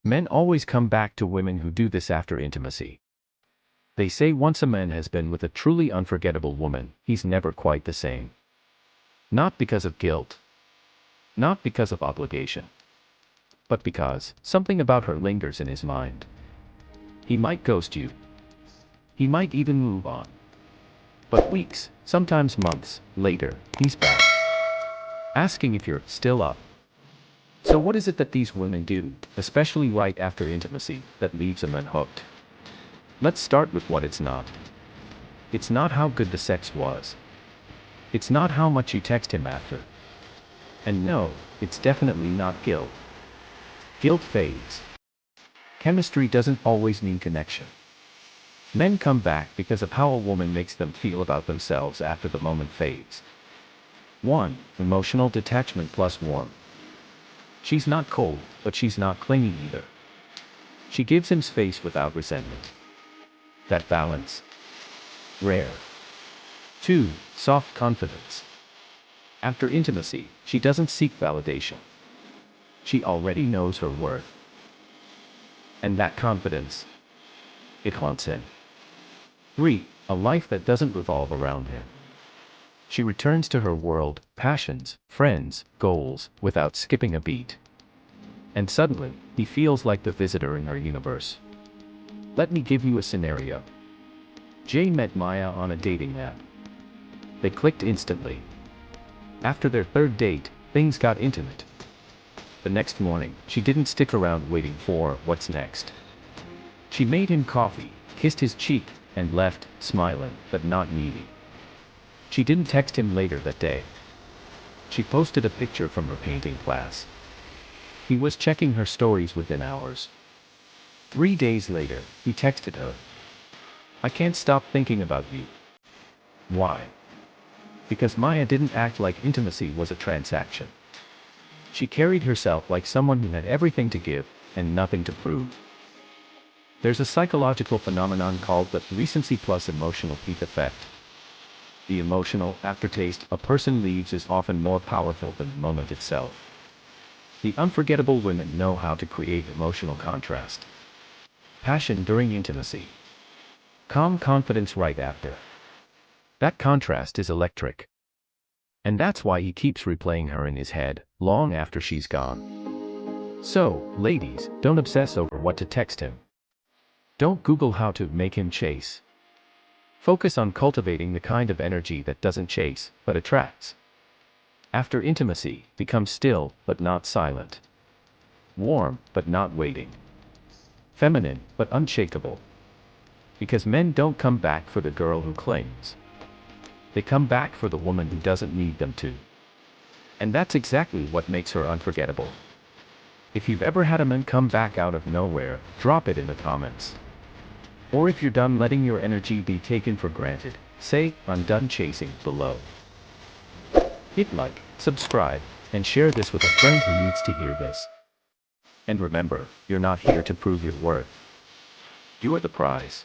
Men always come back to women who do this after intimacy. They say once a man has been with a truly unforgettable woman, he's never quite the same. Not because of guilt. Not because of obligation. But because something about her lingers in his mind. He might ghost you. He might even move on. But weeks, sometimes months, later, he's back. Asking if you're still up. So what is it that these women do, especially right after intimacy, that leaves a man hooked? Let's start with what it's not. It's not how good the sex was. It's not how much you text him after. And no, it's definitely not guilt. Guilt fades. Chemistry doesn't always mean connection. Men come back because of how a woman makes them feel about themselves after the moment fades. 1. Emotional detachment plus warmth. She's not cold, but she's not clingy either. She gives him space without resentment. That balance. Rare. 2. Soft confidence. After intimacy, she doesn't seek validation. She already knows her worth. And that confidence, it haunts him. 3. A life that doesn't revolve around him. She returns to her world, passions, friends, goals, without skipping a beat. And suddenly, he feels like the visitor in her universe. Let me give you a scenario. Jay met Maya on a dating app. They clicked instantly. After their third date, things got intimate. The next morning, she didn't stick around waiting for what's next. She made him coffee, kissed his cheek, and left, smiling, but not needy. She didn't text him later that day. She posted a picture from her painting class. He was checking her stories within hours. 3 days later, he texted her. I can't stop thinking about you. Why? Because Maya didn't act like intimacy was a transaction. She carried herself like someone who had everything to give, and nothing to prove. There's a psychological phenomenon called the recency plus emotional peak effect. The emotional aftertaste a person leaves is often more powerful than the moment itself. The unforgettable women know how to create emotional contrast. Passion during intimacy. Calm confidence right after. That contrast is electric. And that's why he keeps replaying her in his head, long after she's gone. So, ladies, don't obsess over what to text him. Don't Google how to make him chase. Focus on cultivating the kind of energy that doesn't chase, but attracts. After intimacy, become still, but not silent. Warm, but not waiting. Feminine, but unshakable. Because men don't come back for the girl who clings. They come back for the woman who doesn't need them to. And that's exactly what makes her unforgettable. If you've ever had a man come back out of nowhere, drop it in the comments. Or if you're done letting your energy be taken for granted, say, I'm done chasing, below. Hit like, subscribe, and share this with a friend who needs to hear this. And remember, you're not here to prove your worth. You are the prize.